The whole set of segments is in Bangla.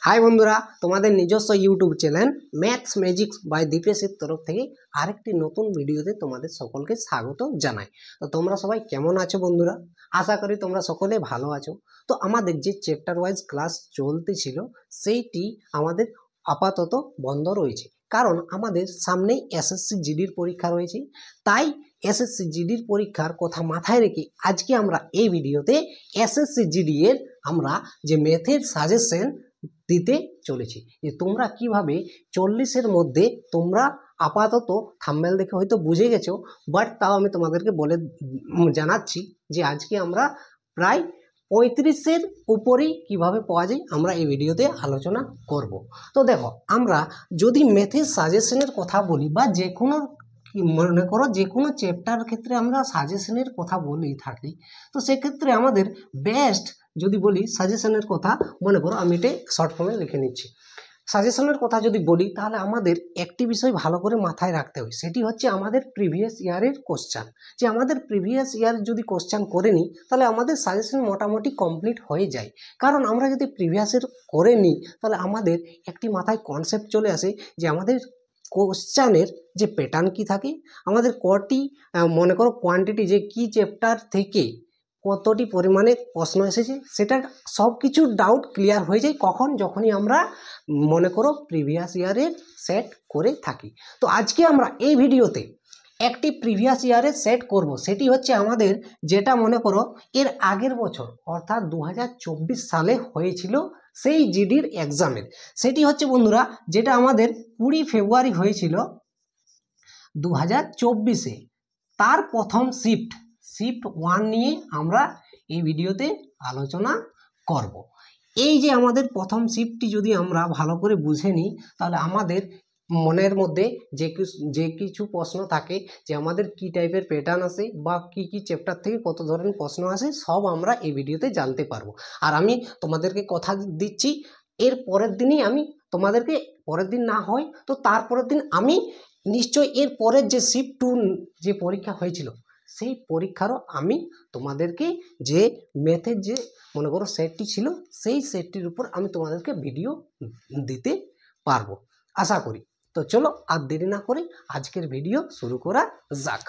হাই বন্ধুরা, তোমাদের নিজস্ব YouTube channel maths magics by দীপেশের তরফ থেকে আরেকটি নতুন ভিডিওতে তোমাদের সকলকে স্বাগত জানাই। তো তোমরা সবাই কেমন আছো বন্ধুরা? আশা করি তোমরা সকলে ভালো আছো। তো আমাদের যে চ্যাপ্টার ওয়াইজ ক্লাস চলতেছিল সেইটি আমাদের আপাতত বন্ধ রয়েছে, কারণ আমাদের সামনেই এসএসসি জিডির পরীক্ষা রয়েছে। তাই এসএসসি জিডির পরীক্ষার কথা মাথায় রেখে আজকে আমরা এই ভিডিওতে এসএসসি জিডি এর আমরা যে ম্যাথের সাজেশন দিতে চলেছি, যে তোমরা কিভাবে 40-এর মধ্যে তোমরা আপাতত থাম্বনেল দেখে হয়তো বুঝে গেছো, বাট তাও আমি তোমাদেরকে বলে জানাচ্ছি যে আজকে আমরা প্রায় 35-এর উপরেই কিভাবে পাওয়া যায় আমরা এই ভিডিওতে আলোচনা করব। তো দেখো, আমরা যদি ম্যাথের সাজেশনের কথা বলি বা যে কোনো মনে করো যে কোনো চ্যাপ্টার ক্ষেত্রে আমরা সাজেশনের কথা বলি থাকি, তো সেক্ষেত্রে আমাদের বেস্ট যদি বলি সাজেশনের কথা, মনে করো আমি এটা শর্ট ফর্মে লিখে নিচ্ছি। সাজেশনের কথা যদি বলি তাহলে আমাদের একটি বিষয় ভালো করে মাথায় রাখতে হয়, সেটি হচ্ছে আমাদের প্রিভিয়াস ইয়ারের কোশ্চান। যে আমাদের প্রিভিয়াস ইয়ার যদি কোশ্চান করে নিই তাহলে আমাদের সাজেশন মোটামুটি কমপ্লিট হয়ে যায়। কারণ আমরা যদি প্রিভিয়াসের করে নিই তাহলে আমাদের একটি মাথায় কনসেপ্ট চলে আসে যে আমাদের কোশ্চানের যে প্যাটার্ন কি থাকে, আমাদের কটি মনে করো কোয়ান্টিটি, যে কি চ্যাপ্টার থেকে কতটি পরিমাণে প্রশ্ন এসেছে, সেটা সব কিছু ডাউট ক্লিয়ার হয়ে যায় কখন, যখনই আমরা মনে করো প্রিভিয়াস ইয়ারের সেট করে থাকি। তো আজকে আমরা এই ভিডিওতে একটি প্রিভিয়াস ইয়ারের সেট করব, সেটি হচ্ছে আমাদের যেটা মনে করো এর আগের বছর অর্থাৎ 2024 সালে হয়েছিল সেই জিডির এক্সামের। সেটি হচ্ছে বন্ধুরা যেটা আমাদের 20 ফেব্রুয়ারি হয়েছিল 2024-এ, তার প্রথম শিফট 1 নিয়ে আমরা এই ভিডিওতে আলোচনা করব। এই যে আমাদের প্রথম শিফটটি যদি আমরা ভালো করে বুঝে নিই তাহলে আমাদের মনের মধ্যে যে কিছু প্রশ্ন থাকে, যে আমাদের কি টাইপের প্যাটার্ন আসে বা কি চ্যাপ্টার থেকে কত ধরনের প্রশ্ন আসে, সব আমরা এই ভিডিওতে জানতে পারবো। আর আমি তোমাদেরকে কথা দিচ্ছি, এর পরের দিনই আমি তোমাদেরকে, পরের দিন না হয় তো তারপরের দিন আমি নিশ্চয়ই এর পরের যে শিফট 2 যে পরীক্ষা হয়েছিল সেই পরীক্ষারও আমি তোমাদেরকে যে ম্যাথের যে মনে করো সেটটি ছিল সেই সেটটির উপর আমি তোমাদেরকে ভিডিও দিতে পারবো আশা করি। তো চলো আর দেরি না করে আজকের ভিডিও শুরু করা যাক।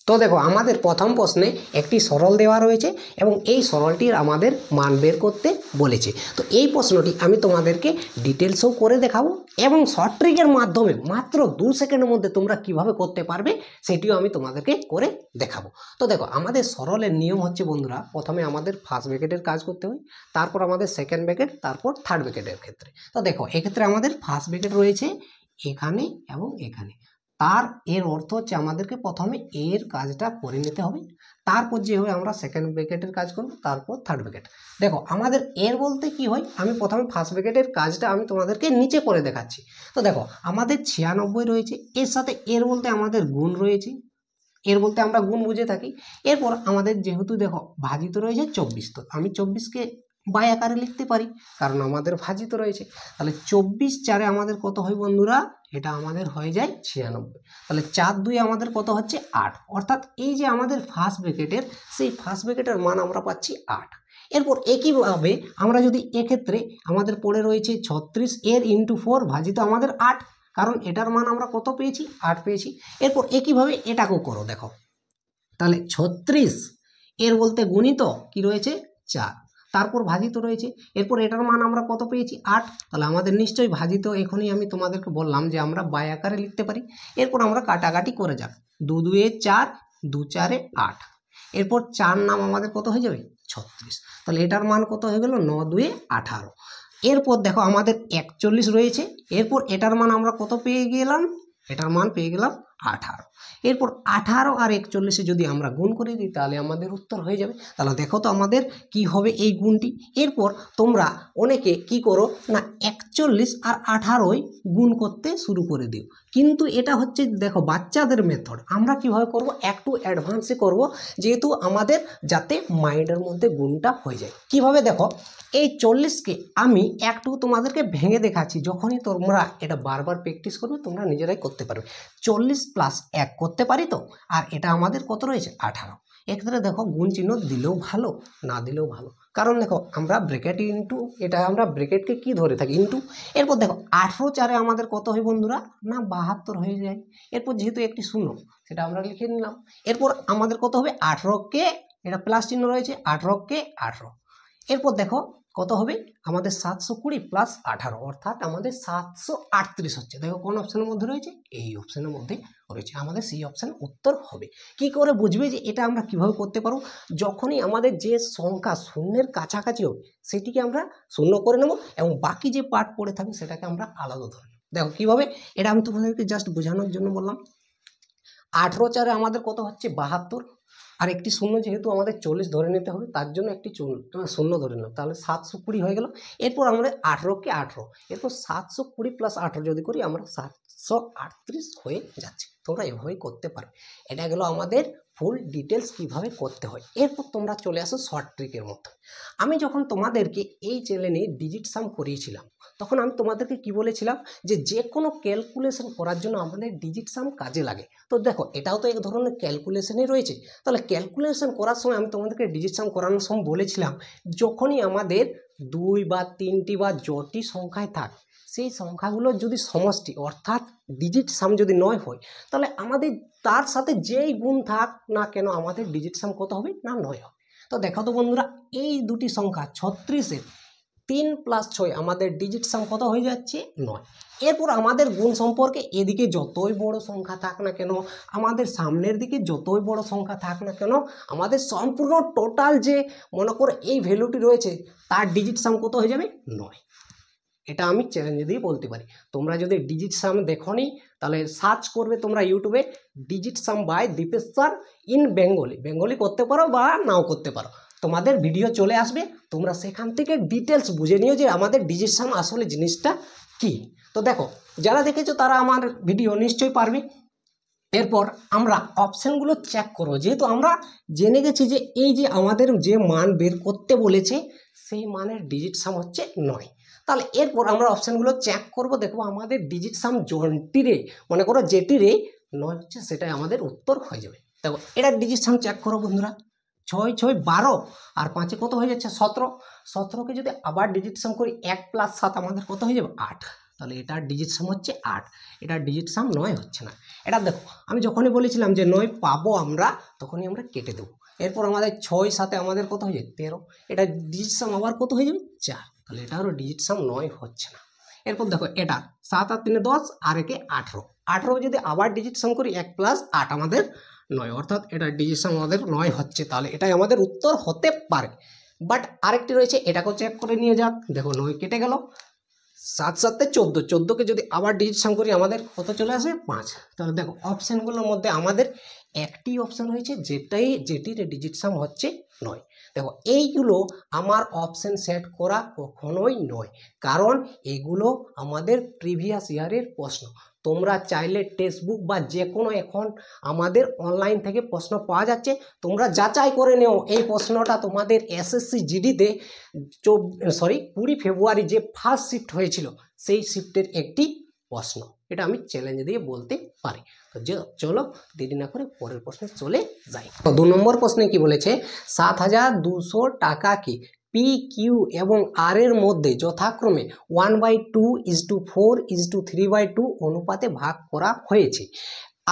তো দেখো, আমাদের প্রথম প্রশ্নে একটি সরল দেওয়া রয়েছে এবং এই সরলটির আমাদের মান বের করতে বলেছে। তো এই প্রশ্নটি আমি তোমাদেরকে ডিটেলসও করে দেখাবো এবং শর্ট ট্রিকের মাধ্যমে মাত্র 2 সেকেন্ডের মধ্যে তোমরা কিভাবে করতে পারবে সেটিও আমি তোমাদেরকে করে দেখাবো। তো দেখো, আমাদের সরলের নিয়ম হচ্ছে বন্ধুরা, প্রথমে আমাদের ফার্স্ট ব্র্যাকেটের কাজ করতে হয়, তারপর আমাদের সেকেন্ড ব্র্যাকেট, তারপর থার্ড ব্র্যাকেটের ক্ষেত্রে। তো দেখো, এক্ষেত্রে আমাদের ফার্স্ট ব্র্যাকেট রয়েছে এখানে এবং এখানে। তার এর অর্থ হচ্ছে আমাদেরকে প্রথমে এর কাজটা করে নিতে হবে, তারপর যে হয় আমরা সেকেন্ড ব্র্যাকেটের কাজ করব, তারপর থার্ড ব্র্যাকেট। দেখো, আমাদের এর বলতে কি হয়, আমি প্রথমে ফার্স্ট ব্র্যাকেটের কাজটা আমি তোমাদেরকে নিচে করে দেখাচ্ছি। তো দেখো, আমাদের 96 রয়েছে, এর সাথে এর বলতে আমাদের গুণ রয়েছে, এর বলতে আমরা গুণ বুঝে থাকি। এরপর আমাদের যেহেতু দেখো ভাজিত রয়েছে 24, তো আমি 24কে বাই আকারে লিখতে পারি কারণ আমাদের ভাজিত রয়েছে। তাহলে 24 × 4 আমাদের কত হয় বন্ধুরা, এটা আমাদের হয়ে যায় 96। তাহলে 4 × 2 আমাদের কত হচ্ছে 8, অর্থাৎ এই যে আমাদের ফার্স্ট ব্র্যাকেটের সেই ফার্স্ট ব্র্যাকেটের মান আমরা পাচ্ছি 8। এরপর একইভাবে আমরা যদি এক্ষেত্রে আমাদের পড়ে রয়েছে 36, এর ইন্টু 4 ভাজিত আমাদের 8, কারণ এটার মান আমরা কত পেয়েছি, 8 পেয়েছি। এরপর একইভাবে এটাকেও করো, দেখো তাহলে 36 এর বলতে গুণিত কি রয়েছে 4, তারপর ভাজিত রয়েছে। এরপর এটার মান আমরা কত পেয়েছি 8, তাহলে আমাদের নিশ্চয়ই ভাজিত, এখনই আমি তোমাদেরকে বললাম যে আমরা বাই আকারে লিখতে পারি। এরপর আমরা কাটাকাটি করে যাক, 2 × 2 = 4, 2 × 4 = 8। এরপর 4 নাম আমাদের কত হয়ে যাবে 36, তাহলে এটার মান কত হয়ে গেল 9 × 2 = 18। এরপর দেখো আমাদের 41 রয়েছে, এরপর এটার মান আমরা কত পেয়ে গেলাম, এটার মান পেয়ে গেলাম 18। এরপর 18 আর 41 যদি আমরা গুণ করে দিই তাহলে আমাদের উত্তর হয়ে যাবে। তাহলে দেখো তো আমাদের কি হবে এই গুণটি। এরপর তোমরা অনেকে কি করো না, 41 আর 18 গুণ করতে শুরু করে দিও, কিন্তু এটা হচ্ছে দেখো বাচ্চাদের মেথড। আমরা কিভাবে করব, একটু অ্যাডভান্সে করব, যেহেতু আমাদের যাতে মাইন্ডের মধ্যে গুণটা হয়ে যায়। কিভাবে দেখো, এই 40কে আমি একটু তোমাদেরকে ভেঙে দেখাচ্ছি, যখনই তোমরা এটা বারবার প্র্যাকটিস করবে তোমরা নিজেরাই করতে পারবে। 40 +1 করতে পারি তো, আর এটা আমাদের কত রয়েছে 18। এক্ষেত্রে দেখো গুণ চিহ্ন দিলেও ভালো, না দিলেও ভালো, কারণ দেখো আমরা ব্র্যাকেট ইন্টু, এটা আমরা ব্র্যাকেটকে কি ধরে থাকি ইন্টু। এরপর দেখো 18 4 আমাদের কত হয় বন্ধুরা, না 72 হয়ে যায়। এরপর যেহেতু একটি শূন্য সেটা আমরা লিখে নিলাম। এরপর আমাদের কত হবে 18কে, এটা প্লাস চিহ্ন রয়েছে, 18কে 18। এরপর দেখো কত হবে আমাদের 720 + 18 অর্থাৎ আমাদের 738 হচ্ছে। দেখো কোন অপশনের মধ্যে রয়েছে, এই অপশনের মধ্যে রয়েছে, আমাদের সেই অপশন উত্তর হবে। কি করে বুঝবে যে এটা আমরা কিভাবে করতে পারবো, যখনই আমাদের যে সংখ্যা শূন্যের কাছাকাছি হবে সেটিকে আমরা শূন্য করে নেব এবং বাকি যে পার্ট পড়ে থাকবে সেটাকে আমরা আলাদা ধরে নেব। দেখো কিভাবে, এটা আমি তোমাদেরকে জাস্ট বোঝানোর জন্য বললাম। 18 4 আমাদের কত হচ্ছে 72, আর একটি শূন্য যেহেতু আমাদের 40 ধরে নিতে হবে তার জন্য একটি শূন্য ধরে নিলাম, তাহলে 720 হয়ে গেল। এরপর আমাদের 18কে 18, এরপর 720 + 18 যদি করি আমরা 738 হয়ে যাচ্ছে। তোমরা এভাবেই করতে পারো। এটা গেল আমাদের ফুল ডিটেলস কিভাবে করতে হয়। এরপর তোমরা চলে আসো শর্ট ট্রিকের মধ্যে। আমি যখন তোমাদেরকে এই চ্যানেলে ডিজিট সাম করিয়েছিলাম তখন আমি তোমাদেরকে কি বলেছিলাম, যে কোনো ক্যালকুলেশন করার জন্য আমাদের ডিজিট সাম কাজে লাগে। তো দেখো এটাও তো এক ধরনের ক্যালকুলেশনই রয়েছে। তাহলে ক্যালকুলেশন করার সময় আমি তোমাদেরকে ডিজিট সাম করানোর সময় বলেছিলাম, যখনই আমাদের 2 বা 3টি বা যটি সংখ্যায় থাক সেই সংখ্যাগুলো যদি সমষ্টি অর্থাৎ ডিজিট সাম যদি 9 হয়, তাহলে আমাদের তার সাথে যেই গুণ থাক না কেন আমাদের ডিজিট সাম কত হবে, না 9 হবে। তো দেখো তো বন্ধুরা, এই দুটি সংখ্যা 36-এর 3 + 6 আমাদের ডিজিট সাম কত হয়ে যাচ্ছে 9। এরপর আমাদের গুণ সম্পর্কে এদিকে যতই বড় সংখ্যা থাক না কেন, আমাদের সামনের দিকে যতই বড় সংখ্যা থাক না কেন, আমাদের সম্পূর্ণ টোটাল যে মনে করো এই ভ্যালুটি রয়েছে তার ডিজিট সাম কত হয়ে যাবে 9। এটা আমি চ্যালেঞ্জ দিয়ে বলতে পারি। তোমরা যদি ডিজিট সাম দেখোনি তাহলে সার্চ করবে তোমরা ইউটিউবে digit sum by Dipesh sir in Bengali করতে পারো বা নাও করতে পারো, তোমাদের ভিডিও চলে আসবে। তোমরা সেখান থেকে ডিটেলস বুঝে নিও যে আমাদের ডিজিট সাম আসলে জিনিসটা কি। তো দেখো যারা দেখেছো তারা আমার ভিডিও নিশ্চয়ই পারবে। এরপর আমরা অপশানগুলো চেক করবো, যেহেতু আমরা জেনে গেছি যে এই যে আমাদের যে মান বের করতে বলেছে সেই মানের ডিজিট সাম হচ্ছে 9। তাহলে এরপর আমরা অপশানগুলো চেক করব, দেখবো আমাদের ডিজিট সাম জনটিরে মনে করো যেটিরে 9 হচ্ছে সেটাই আমাদের উত্তর হয়ে যাবে। দেখো এটা ডিজিট সাম চেক করো বন্ধুরা, 6 6 12 আর 5 কত হয়ে যাচ্ছে 17। 17কে যদি আবার ডিজিট সাম করি 1 + 7 আমাদের কত হয়ে যাবে 8। তাহলে এটার ডিজিট সাম হচ্ছে 8, এটার ডিজিট সাম 9 হচ্ছে না। এটা দেখো আমি যখনই বলেছিলাম যে 9 পাবো আমরা, তখনই আমরা কেটে দেবো। এরপর আমাদের 6 7 আমাদের কত হয়ে যাবে 13, এটা ডিজিট সাম আবার কত হয়ে যাবে 4, তাহলে এটারও ডিজিট সাম 9 হচ্ছে না। এরপর দেখো এটা 7 আর 3 10 আর একে 18, 18 যদি আবার ডিজিট সাম করি 1 + 8 আমাদের 9, অর্থাৎ এটার ডিজিট সাম আমাদের 9 হচ্ছে। তাহলে এটাই আমাদের উত্তর হতে পারে। বাট আরেকটি রয়েছে, এটাকেও চেক করে নিয়ে যাক। দেখো 9 কেটে গেল, 7 7 14, 14কে যদি আবার ডিজিট সাম করি আমাদের কত চলে আসবে 5। তাহলে দেখো অপশানগুলোর মধ্যে আমাদের একটি অপশান রয়েছে যেটির ডিজিট সাম হচ্ছে 9। দেখো এইগুলো আমার অপশান সেট করা কখনোই নয়, কারণ এগুলো আমাদের প্রিভিয়াস ইয়ারের প্রশ্ন। তোমরা চাইলে টেক্সট বুক বা যে কোনো এখন আমাদের অনলাইন থেকে প্রশ্ন পাওয়া যাচ্ছে, তোমরা যাচাই করে নেও এই প্রশ্নটা তোমাদের এসএসসি জিডিতে 20 ফেব্রুয়ারি যে ফার্স্ট শিফট হয়েছিল সেই শিফটের একটি প্রশ্ন। এটা আমি চ্যালেঞ্জ দিয়ে বলতে পারি। তো চলো দেরি না করে পরের প্রশ্নে চলে যাই। তো 2 নম্বর প্রশ্নে কি বলেছে, 7200 টাকাকে পি কিউ এবং আর এর মধ্যে যথাক্রমে 1/2:4 3/2 অনুপাতে ভাগ করা হয়েছে।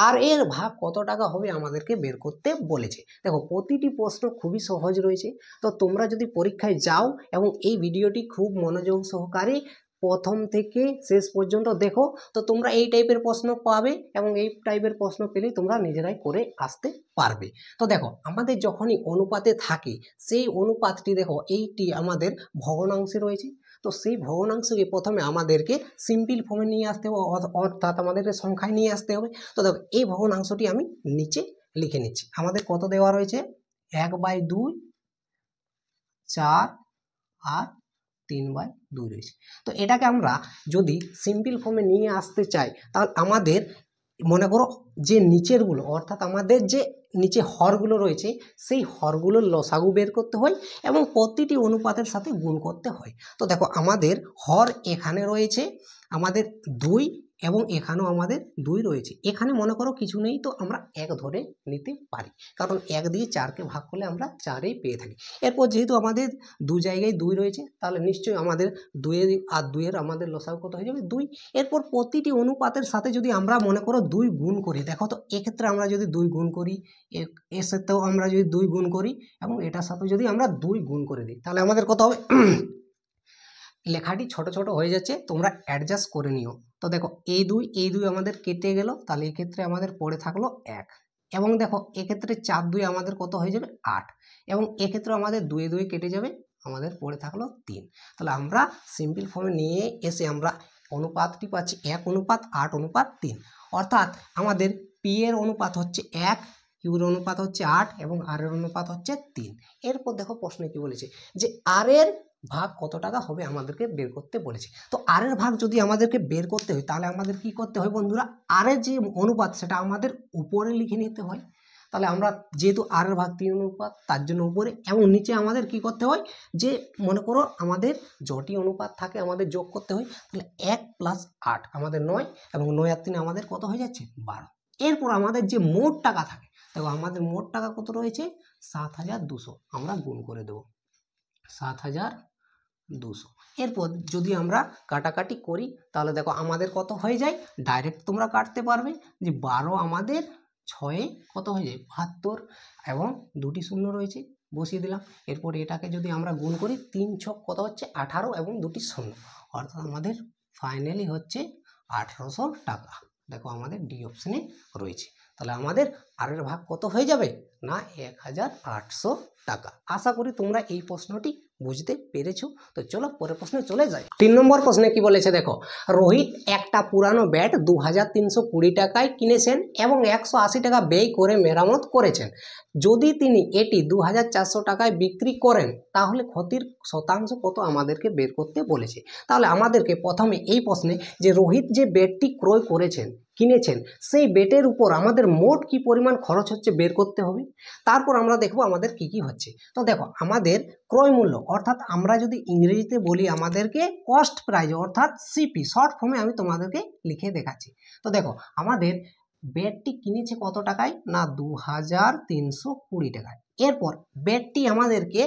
আর এর ভাগ কত টাকা হবে আমাদেরকে বের করতে বলেছে। দেখো প্রতিটি প্রশ্ন খুবই সহজ রয়েছে। তো তোমরা যদি পরীক্ষায় যাও এবং এই ভিডিওটি খুব মনোযোগ সহকারে প্রথম থেকে শেষ পর্যন্ত দেখো, তো তোমরা এই টাইপের প্রশ্ন পাবে এবং এই টাইপের প্রশ্ন পেলেই তোমরা নিজেরাই করে আসতে পারবে। তো দেখো আমাদের যখনই অনুপাতে থাকে সেই অনুপাতটি দেখো এইটি আমাদের ভগ্নাংশে রয়েছে। তো সেই ভগ্নাংশকে প্রথমে আমাদেরকে সিম্পল ফর্মে নিয়ে আসতে হবে, অর্থাৎ আমাদেরকে সংখ্যায় নিয়ে আসতে হবে। তো দেখো এই ভগ্নাংশটি আমি নিচে লিখে নিচ্ছি। আমাদের কত দেওয়া রয়েছে 1/2, 4 আর 3/2 রয়েছে। তো এটাকে আমরা যদি সিম্পল ফর্মে নিয়ে আসতে চাই তাহলে আমাদের মনে করো যে নিচেরগুলো অর্থাৎ আমাদের যে নিচে হরগুলো রয়েছে সেই হরগুলোর লসাগু বের করতে হয় এবং প্রতিটি অনুপাতের সাথে গুণ করতে হয়। তো দেখো আমাদের হর এখানে রয়েছে আমাদের 2 এবং এখানেও আমাদের 2 রয়েছে। এখানে মনে করো কিছু নেই, তো আমরা 1 ধরে নিতে পারি, কারণ 1 দিয়ে 4কে ভাগ করলে আমরা 4ই পেয়ে থাকি। এরপর যেহেতু আমাদের 2 জায়গায় 2 রয়েছে, তাহলে নিশ্চয়ই আমাদের 2 আর 2 এর আমাদের লসাগু কত হয়ে যাবে 2। এরপর প্রতিটি অনুপাতের সাথে যদি আমরা মনে করো 2 গুণ করি, দেখো তো এক্ষেত্রে আমরা যদি 2 গুণ করি, এর সাথেও আমরা যদি 2 গুণ করি এবং এটার সাথে যদি আমরা 2 গুণ করে দিই, তাহলে আমাদের কত হবে? লেখাটি ছোট ছোট হয়ে যাচ্ছে, তোমরা অ্যাডজাস্ট করে নিও। তো দেখো এই 2 আমাদের কেটে গেল, তাহলে এক্ষেত্রে আমাদের পড়ে থাকলো 1। এবং দেখো এক্ষেত্রে 4 2 আমাদের কত হয়ে যাবে 8, এবং এক্ষেত্রে আমাদের 2 2 কেটে যাবে, আমাদের পড়ে থাকলো 3। তাহলে আমরা সিম্পল ফর্মে নিয়ে এসে আমরা অনুপাতটি পাচ্ছি 1:8:3, অর্থাৎ আমাদের পি এর অনুপাত হচ্ছে 1, কিউর অনুপাত হচ্ছে 8 এবং আর এর অনুপাত হচ্ছে 3। এরপর দেখো প্রশ্নে কি বলেছে যে আর এর ভাগ কত টাকা হবে আমাদেরকে বের করতে বলেছে। তো আর এর ভাগ যদি আমাদেরকে বের করতে হয়, তাহলে আমাদের কি করতে হয় বন্ধুরা, আর এর যে অনুপাত সেটা আমাদের উপরে লিখে নিতে হয়। তাহলে আমরা যেহেতু আর এর ভাগ 3 অনুপাত, তার জন্য উপরে, এবং নিচে আমাদের কি করতে হয়, যে মনে করো আমাদের যটি অনুপাত থাকে আমাদের যোগ করতে হয়। তাহলে 1 + 8 আমাদের 9, এবং 9 আর 3 আমাদের কত হয়ে যাচ্ছে 12। এরপর আমাদের যে মোট টাকা থাকে, দেখো আমাদের মোট টাকা কত রয়েছে 7200, আমরা গুণ করে দেব 7200। এরপর যদি আমরা কাটাকাটি করি, তাহলে দেখো আমাদের কত হয়ে যায়, ডাইরেক্ট তোমরা কাটতে পারবে যে 12 আমাদের 6 কত হয়ে যায় 72, এবং 2টি শূন্য রয়েছে বসিয়ে দিলাম। এরপর এটাকে যদি আমরা গুণ করি, 3 ছক কত হচ্ছে 18 এবং 2টি শূন্য, অর্থাৎ আমাদের ফাইনালি হচ্ছে 1800 টাকা। দেখো আমাদের ডি অপশনে রয়েছে। তাহলে আমাদের আর এর ভাগ কত হয়ে যাবে না 1800 টাকা। আশা করি তোমরা এই প্রশ্নটি বুঝতে পেরেছো। তো চলো পরের প্রশ্নে চলে যাই। 3 নম্বর প্রশ্নে কি বলেছে দেখো, রোহিত একটা পুরানো ব্যাট 2320 টাকায় কিনেছেন এবং 180 টাকা ব্যয় করে মেরামত করেছেন। যদি তিনি এটি 2400 টাকায় বিক্রি করেন, তাহলে ক্ষতির শতাংশ কত আমাদেরকে বের করতে বলেছে। তাহলে আমাদেরকে প্রথমে এই প্রশ্নে যে রোহিত যে ব্যাটটি ক্রয় কিনেছেন, সেই ব্যাটের উপর আমাদের মোট কি পরিমাণ খরচ হচ্ছে বের করতে হবে। তারপর আমরা দেখব আমাদের কি কি হচ্ছে। তো দেখো আমাদের ক্রয় মূল্য, অর্থাৎ আমরা যদি ইংরেজিতে বলি আমাদেরকে কস্ট প্রাইস, অর্থাৎ সিপি, শর্ট ফর্মে আমি তোমাদেরকে লিখে দেখাচ্ছি। তো দেখো আমাদের ব্যাটটি কিনেছে কত টাকায় না 2320 টাকায়। এরপর ব্যাটটি আমাদেরকে,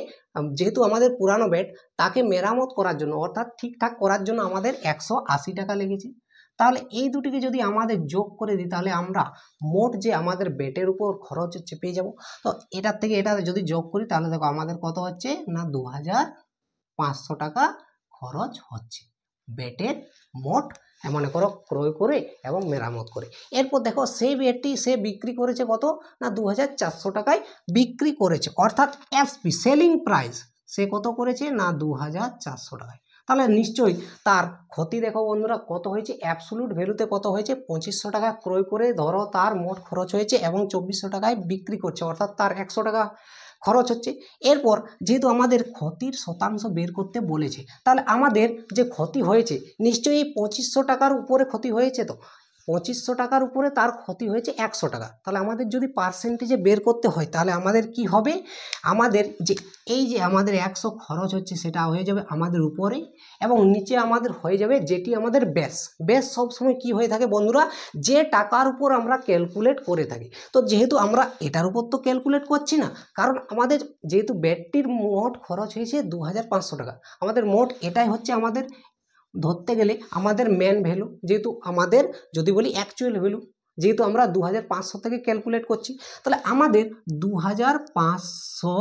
যেহেতু আমাদের পুরানো ব্যাট, তাকে মেরামত করার জন্য অর্থাৎ ঠিকঠাক করার জন্য আমাদের 180 টাকা লেগেছে। তাহলে এই দুটিকে যদি আমাদের যোগ করে দিই, তাহলে আমরা মোট যে আমাদের ব্যাটের উপর খরচ হচ্ছে পেয়ে যাব। তো এটার থেকে এটা যদি যোগ করি, তাহলে দেখো আমাদের কত হচ্ছে না 2500 টাকা খরচ হচ্ছে ব্যাটের মোট, মনে করো ক্রয় করে এবং মেরামত করে। এরপর দেখো সেই ব্যাটটি সে বিক্রি করেছে কত না 2400 টাকায় বিক্রি করেছে, অর্থাৎ এসপি সেলিং প্রাইস সে কত করেছে না 2400 টাকায়। তাহলে নিশ্চয়ই তার ক্ষতি দেখো বন্ধুরা কত হয়েছে, অ্যাবসোলুট ভ্যালুতে কত হয়েছে 2500 টাকা ক্রয় করে ধরো তার মোট খরচ হয়েছে এবং 2400 টাকায় বিক্রি করছে, অর্থাৎ তার 100 টাকা খরচ হচ্ছে। এরপর যেহেতু আমাদের ক্ষতির শতাংশ বের করতে বলেছে, তাহলে আমাদের যে ক্ষতি হয়েছে নিশ্চয়ই 2500 টাকার উপরে ক্ষতি হয়েছে। তো 2500 টাকার উপরে তার ক্ষতি হয়েছে 100 টাকা। তাহলে আমাদের যদি পার্সেন্টেজে বের করতে হয়, তাহলে আমাদের কি হবে, আমাদের যে এই যে আমাদের 100 খরচ হচ্ছে সেটা হয়ে যাবে আমাদের উপরে, এবং নিচে আমাদের হয়ে যাবে যেটি আমাদের বেস সবসময় কি হয়ে থাকে বন্ধুরা, যে টাকার উপর আমরা ক্যালকুলেট করে থাকি। তো যেহেতু আমরা এটার উপর তো ক্যালকুলেট করছি না, কারণ আমাদের যেহেতু ব্যাটটির মোট খরচ হয়েছে 2500 টাকা, আমাদের মোট এটাই হচ্ছে আমাদের ধরতে গেলে আমাদের মেন ভ্যালু, যেহেতু আমাদের যদি বলি অ্যাকচুয়াল ভ্যালু, যেহেতু আমরা 2500 থেকে ক্যালকুলেট করছি, তাহলে আমাদের 2500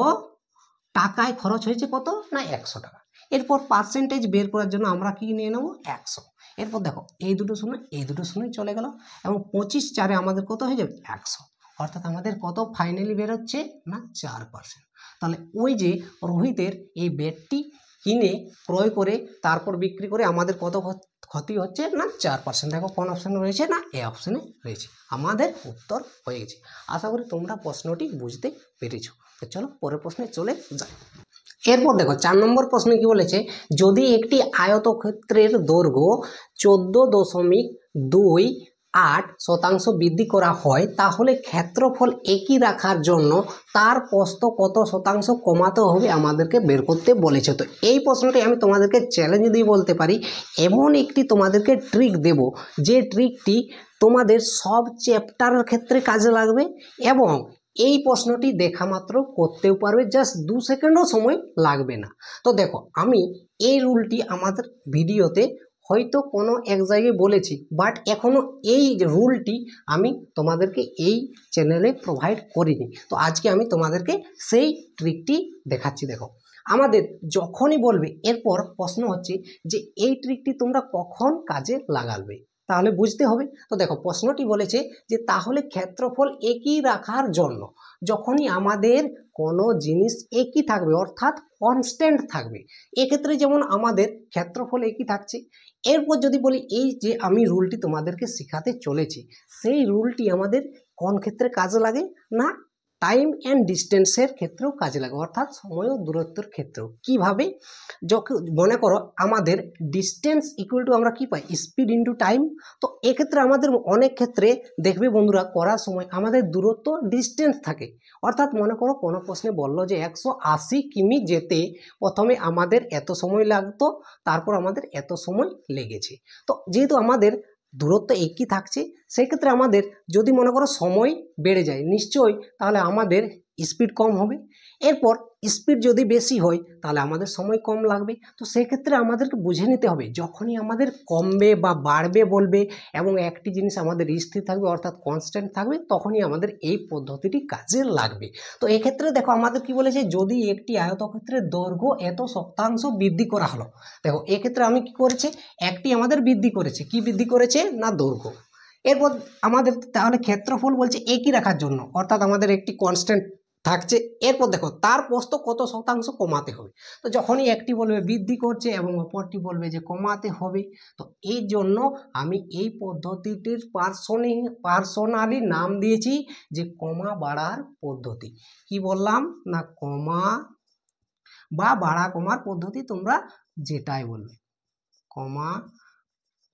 টাকায় খরচ হয়েছে কত না 100 টাকা। এরপর পার্সেন্টেজ বের করার জন্য আমরা কি নিয়ে নেব 100। এরপর দেখো এই দুটো শূন্য চলে গেল, এবং 25 4-এ আমাদের কত হয়ে যাবে 100, অর্থাৎ আমাদের কত ফাইনালি বের হচ্ছে না 4%। তাহলে ওই যে রোহিতের এই ব্যাটটি কিনে ক্রয় করে তারপর বিক্রি করে আমাদের কত ক্ষতি হচ্ছে না 4%। দেখো কোন অপশানে রয়েছে না এ অপশানে রয়েছে, আমাদের উত্তর হয়ে গেছে। আশা করি তোমরা প্রশ্নটি বুঝতে পেরেছো। তো চলো পরের প্রশ্নে চলে যাই। এরপর দেখো 4 নম্বর প্রশ্নে কি বলেছে, যদি একটি আয়তক্ষেত্রের দৈর্ঘ্য 14.2 8% বৃদ্ধি করা হয় তাহলে ক্ষেত্রফল একই রাখার জন্য তার প্রস্থ কত শতাংশ কমাতে হবে আমাদেরকে বের করতে বলেছে। তো এই প্রশ্নটি আমি তোমাদেরকে চ্যালেঞ্জ দিয়ে বলতে পারি, এমন একটি তোমাদেরকে ট্রিক দেব যে ট্রিকটি তোমাদের সব চ্যাপ্টারের ক্ষেত্রে কাজে লাগবে এবং এই প্রশ্নটি দেখা মাত্র করতেও পারবে, জাস্ট 2 সেকেন্ডও সময় লাগবে না। তো দেখো আমি এই রুলটি আমাদের ভিডিওতে হয়তো কোনো এক জায়গায় বলেছি, বাট এখনও এই রুলটি আমি তোমাদেরকে এই চ্যানেলে প্রোভাইড করিনি। তো আজকে আমি তোমাদেরকে সেই ট্রিকটি দেখাচ্ছি। দেখো আমাদের যখনই বলবে এরপর প্রশ্ন হচ্ছে যে এই ট্রিকটি তোমরা কখন কাজে লাগাবে, তাহলে বুঝতে হবে। তো দেখো প্রশ্নটি বলেছে যে তাহলে ক্ষেত্রফল একই রাখার জন্য, যখনই আমাদের কোনো জিনিস একই থাকবে অর্থাৎ কনস্ট্যান্ট থাকবে, এক্ষেত্রে যেমন আমাদের ক্ষেত্রফল একই থাকছে। এরপর যদি বলি এই যে আমি রুলটি তোমাদেরকে শেখাতে চলেছি, সেই রুলটি আমাদের কোন ক্ষেত্রে কাজে লাগে না টাইম অ্যান্ড ডিস্টেন্সের ক্ষেত্রেও কাজে লাগে, অর্থাৎ সময় ও দূরত্বের ক্ষেত্রেও। কিভাবে? যখন মনে করো আমাদের ডিস্টেন্স ইকুয়াল টু আমরা কি পাই স্পিড ইন্টু টাইম। তো এক্ষেত্রে আমাদের অনেক ক্ষেত্রে দেখবে বন্ধুরা করার সময় আমাদের দূরত্ব ডিস্টেন্স থাকে, অর্থাৎ মনে করো কোনো প্রশ্নে বললো যে 180 কিমি যেতে প্রথমে আমাদের এত সময় লাগতো, তারপর আমাদের এত সময় লেগেছে। তো যেহেতু আমাদের দূরত্ব একই থাকছে, সেক্ষেত্রে আমাদের যদি মনে করো সময় বেড়ে যায় নিশ্চয়ই তাহলে আমাদের স্পিড কম হবে। এরপর স্পিড যদি বেশি হয় তাহলে আমাদের সময় কম লাগবে। তো সেক্ষেত্রে আমাদেরকে বুঝে নিতে হবে যখনই আমাদের কমবে বা বাড়বে বলবে এবং একটি জিনিস আমাদের স্থির থাকবে অর্থাৎ কনস্ট্যান্ট থাকবে, তখনই আমাদের এই পদ্ধতিটি কাজে লাগবে। তো এক্ষেত্রে দেখো আমাদের কি বলেছে, যদি একটি আয়তক্ষেত্রের দৈর্ঘ্য এত শতাংশ বৃদ্ধি করা হলো, দেখো এক্ষেত্রে আমি কি করেছি, একটি আমাদের বৃদ্ধি করেছে, কি বৃদ্ধি করেছে না দৈর্ঘ্য। এরপর আমাদের তাহলে ক্ষেত্রফল বলছে একই রাখার জন্য, অর্থাৎ আমাদের একটি কনস্ট্যান্ট থাকছে। এরপর দেখো তার প্রস্থ কত শতাংশ কমাতে হবে। তো যখনই একটি বলবে বৃদ্ধি করছে এবং অপরটি বলবে যে কমাতে হবে, তো এই জন্য আমি এই পদ্ধতিটির পার্সোনালি নাম দিয়েছি যে কমা বাড়ার পদ্ধতি। কি বললাম না কমা বা বাড়া কমার পদ্ধতি, তোমরা যেটাই বলবে কমা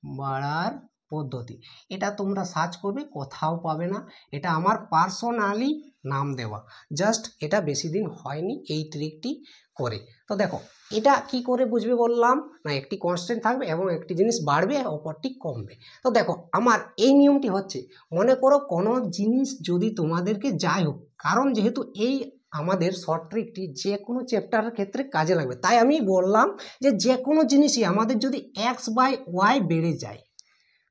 বাড়ার পদ্ধতি। এটা তোমরা সার্চ করবে কোথাও পাবে না, এটা আমার পার্সোনালি নাম দেওয়া, জাস্ট এটা বেশি দিন হয়নি এই ট্রিকটি করে। তো দেখো এটা কি করে বুঝবে বললাম না, একটি কনস্ট্যান্ট থাকবে এবং একটি জিনিস বাড়বে অপরটি কমবে। তো দেখো আমার এই নিয়মটি হচ্ছে, মনে করো কোনো জিনিস যদি তোমাদেরকে যাই হোক, কারণ যেহেতু এই আমাদের শর্ট ট্রিকটি যে কোনো চ্যাপ্টারের ক্ষেত্রে কাজে লাগবে, তাই আমি বললাম যে কোনো জিনিসই আমাদের যদি x/y বেড়ে যায়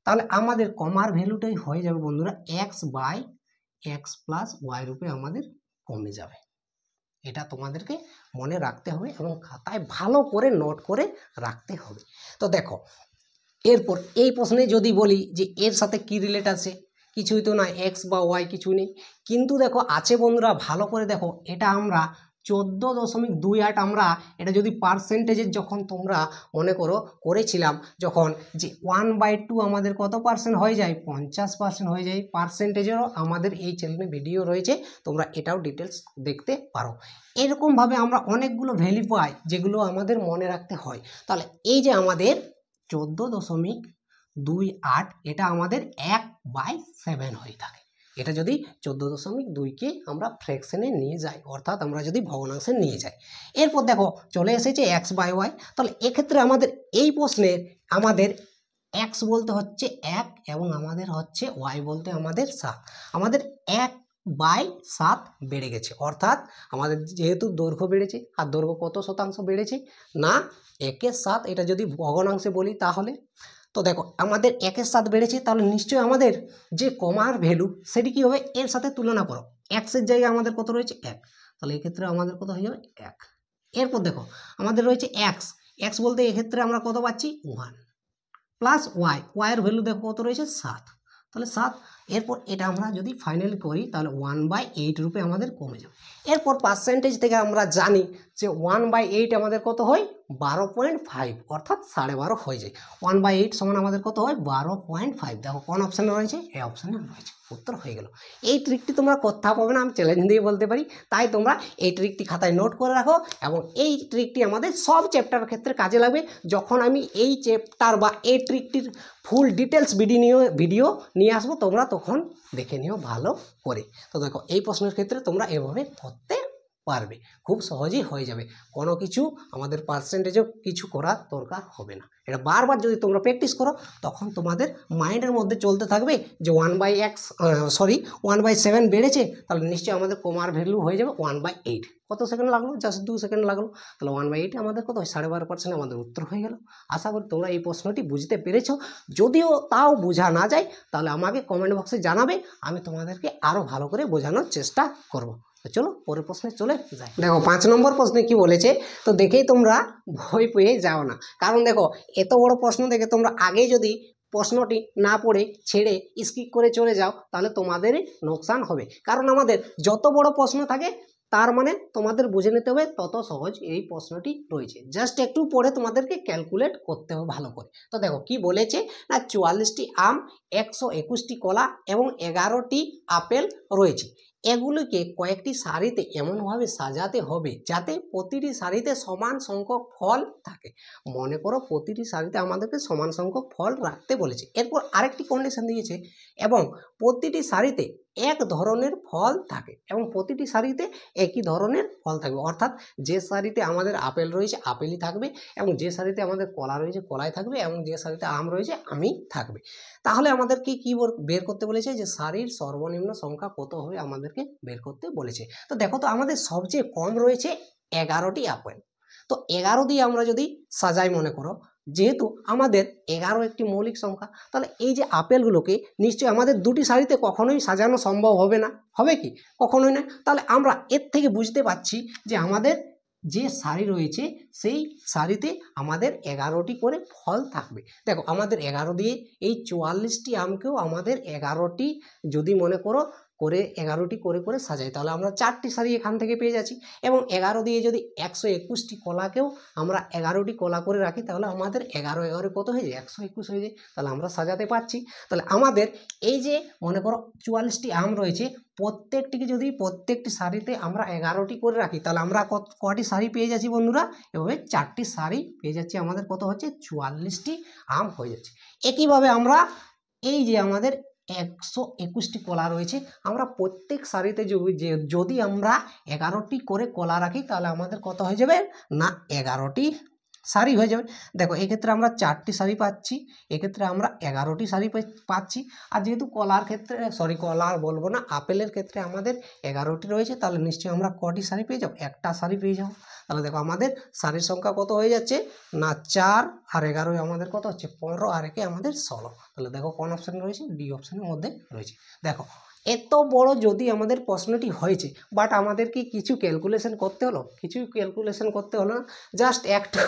তাহলে আমাদের কমার ভ্যালুটাই হয়ে যাবে বন্ধুরা x/x + y রূপে আমাদের কমে যাবে। এটা তোমাদেরকে মনে রাখতে হবে এবং খাতায় ভালো করে নোট করে রাখতে হবে। তো দেখো এরপর এই প্রশ্নে যদি বলি যে এর সাথে কি রিলেট আছে, কিছুই তো না, x বা y কিছু নেই, কিন্তু দেখো আছে বন্ধুরা, ভালো করে দেখো এটা আমরা 14.28 আমরা এটা যদি পার্সেন্টেজের যখন তোমরা মনে করো করেছিলাম, যখন যে 1/2 আমাদের কত পার্সেন্ট হয়ে যায় 50% হয়ে যায়। পার্সেন্টেজেরও আমাদের এই চ্যানেলে ভিডিও রয়েছে, তোমরা এটাও ডিটেলস দেখতে পারো। এরকমভাবে আমরা অনেকগুলো ভ্যালু পাই যেগুলো আমাদের মনে রাখতে হয়। তাহলে এই যে আমাদের 14.28 এটা আমাদের 1/7 হয়ে থাকে। এটা যদি 14.2কে আমরা ফ্র্যাকশনে নিয়ে যাই, অর্থাৎ আমরা যদি ভগ্নাংশে নিয়ে যাই। এরপর দেখো চলে এসেছে x/y। তাহলে এক্ষেত্রে আমাদের এই প্রশ্নের আমাদের x বলতে হচ্ছে 1 এবং আমাদের হচ্ছে y বলতে আমাদের 7। আমাদের 1/7 বেড়ে গেছে, অর্থাৎ আমাদের যেহেতু দৈর্ঘ্য বেড়েছে, আর দৈর্ঘ্য কত শতাংশ বেড়েছে না 1/7। এটা যদি ভগ্নাংশে বলি তাহলে তো দেখো আমাদের 1/7 বেড়েছে, তাহলে নিশ্চয়ই আমাদের যে কমার ভ্যালু সেটি কী হবে, এর সাথে তুলনা করো। এক্সের জায়গায় আমাদের কত রয়েছে 1, তাহলে এক্ষেত্রে আমাদের কত হয়ে যাবে 1। এরপর দেখো আমাদের রয়েছে এক্স বলতে এক্ষেত্রে আমরা কত পাচ্ছি 1 প্লাস ওয়াইয়ের ভ্যালু দেখো কত রয়েছে 7, তাহলে 7। এরপর এটা আমরা যদি ফাইনালি করি তাহলে 1/8 রূপে আমাদের কমে যাবে। এরপর পার্সেন্টেজ থেকে আমরা জানি যে 1/8 আমাদের কত হয় 12.5, অর্থাৎ 12.5 হয়ে যায়। 1/8 সমান আমাদের কত হয় 12.5। দেখো কোন অপশানে রয়েছে, এ অপশানে রয়েছে। উত্তর হয়ে গেল। এই ট্রিকটি তোমরা কোথাও পাবে না, আমি চ্যালেঞ্জ দিয়ে বলতে পারি। তাই তোমরা এই ট্রিকটি খাতায় নোট করে রাখো এবং এই ট্রিকটি আমাদের সব চ্যাপ্টারের ক্ষেত্রে কাজে লাগবে। যখন আমি এই চ্যাপ্টার বা এই ট্রিকটির ফুল ডিটেলস ভিডিও নিয়ে আসবো, তোমরা তখন দেখে নিও ভালো করে। তো দেখো এই প্রশ্নের ক্ষেত্রে তোমরা এভাবে করতে পারবে, খুব সহজেই হয়ে যাবে। কোনো কিছু আমাদের পার্সেন্টেজও কিছু করার দরকার হবে না। এটা বারবার যদি তোমরা প্র্যাকটিস করো, তখন তোমাদের মাইন্ডের মধ্যে চলতে থাকবে যে 1/7 বেড়েছে, তাহলে নিশ্চয়ই আমাদের কমার ভ্যালু হয়ে যাবে 1/8। কত সেকেন্ড লাগলো? জাস্ট 2 সেকেন্ড লাগলো। তাহলে 1/8 আমাদের কত হয়? 12.5% আমাদের উত্তর হয়ে গেল। আশা করি তোমরা এই প্রশ্নটি বুঝতে পেরেছো। যদিও তাও বোঝা না যায়, তাহলে আমাকে কমেন্ট বক্সে জানাবে, আমি তোমাদেরকে আরও ভালো করে বোঝানোর চেষ্টা করব। তো চলো পরের প্রশ্নে চলে যাই। দেখো 5 নম্বর প্রশ্নে কি বলেছে, তো দেখেই তোমরা ভয় পেয়ে যাও না। কারণ দেখো এত বড় প্রশ্ন দেখে তোমরা আগে যদি প্রশ্নটি না পড়ে ছেড়ে স্কিপ করে চলে যাও, তাহলে তোমাদেরই নোকসান হবে। কারণ আমাদের যত বড় প্রশ্ন থাকে, তার মানে তোমাদের বুঝে নিতে হবে তত সহজ এই প্রশ্নটি রয়েছে। জাস্ট একটু পড়ে তোমাদেরকে ক্যালকুলেট করতে হবে ভালো করে। তো দেখো কি বলেছে না, 44টি আম, 121টি কলা এবং 11টি আপেল রয়েছে। এগুলিকে কয়েকটি সারিতে এমনভাবে সাজাতে হবে যাতে প্রতিটি সারিতে সমান সংখ্যক ফল থাকে। মনে করো প্রতিটি সারিতে আমাদেরকে সমান সংখ্যক ফল রাখতে বলেছে। এরপর আরেকটি কন্ডিশন দিয়েছে, এবং প্রতিটি সারিতে এক ধরনের ফল থাকে এবং প্রতিটি সারিতে একই ধরনের ফল থাকবে। অর্থাৎ যে সারিতে আমাদের আপেল রয়েছে আপেলই থাকবে, এবং যে সারিতে আমাদের কলা রয়েছে কলাই থাকবে, এবং যে সারিতে আম রয়েছে আমই থাকবে। তাহলে আমাদেরকে কি বের করতে বলেছে, যে সারির সর্বনিম্ন সংখ্যা কত হবে আমাদেরকে বের করতে বলেছে। তো দেখো তো আমাদের সবচেয়ে কম রয়েছে 11টি আপেল। তো 11 দিয়ে আমরা যদি সাজাই, মনে করো যেহেতু আমাদের 11 একটি মৌলিক সংখ্যা, তাহলে এই যে আপেলগুলোকে নিশ্চয়ই আমাদের দুটি সারিতে কখনোই সাজানো সম্ভব হবে না। হবে কি? কখনোই না। তাহলে আমরা এর থেকে বুঝতে পারছি যে আমাদের যে সারি রয়েছে সেই সারিতে আমাদের 11টি করে ফল থাকবে। দেখো আমাদের 11 দিয়ে এই 44টি আমকেও আমাদের 11টি যদি মনে করো করে 11টি করে করে সাজাই, তাহলে আমরা 4টি সারি এখান থেকে পেয়ে যাচ্ছি। এবং 11 দিয়ে যদি 121টি কলাকেও আমরা 11টি কলা করে রাখি, তাহলে আমাদের 11 কত হয়ে যায়? 121 হয়ে যায়। তাহলে আমরা সাজাতে পারছি। তাহলে আমাদের এই যে মনে করো 44টি আম রয়েছে, প্রত্যেকটিকে যদি প্রত্যেকটি সারিতে আমরা 11টি করে রাখি, তাহলে আমরা কটি সারি পেয়ে যাচ্ছি বন্ধুরা? এভাবে 4টি সারি পেয়ে যাচ্ছি। আমাদের কত হচ্ছে? 44টি আম হয়ে যাচ্ছে। একইভাবে আমরা এই যে আমাদের 121টি কলা রয়েছে, আমরা প্রত্যেক সারিতে যদি আমরা 11টি করে কলা রাখি, তাহলে আমাদের কত হয়ে যাবে? না 11টি সারি হয়ে যাবে। দেখো এক্ষেত্রে আমরা 4টি সারি পাচ্ছি, এক্ষেত্রে আমরা 11টি সারি পাচ্ছি। আর যেহেতু কলার ক্ষেত্রে কলার বলবো না, আপেলের ক্ষেত্রে আমাদের 11টি রয়েছে, তাহলে নিশ্চয়ই আমরা কটি সারি পেয়ে যাবো? একটা সারি পেয়ে যাবো। তাহলে দেখো আমাদের সারির সংখ্যা কত হয়ে যাচ্ছে? না 4 আর 11 আমাদের কত হচ্ছে? 15 আর 1 আমাদের 16। তাহলে দেখো কোন অপশান রয়েছে? ডি অপশানের মধ্যে রয়েছে। দেখো এত বড় যদি আমাদের প্রশ্নটি হয়েছে, বাট আমাদের কি কিছু ক্যালকুলেশন করতে হলো? কিছু ক্যালকুলেশন করতে হলো না, জাস্ট একটু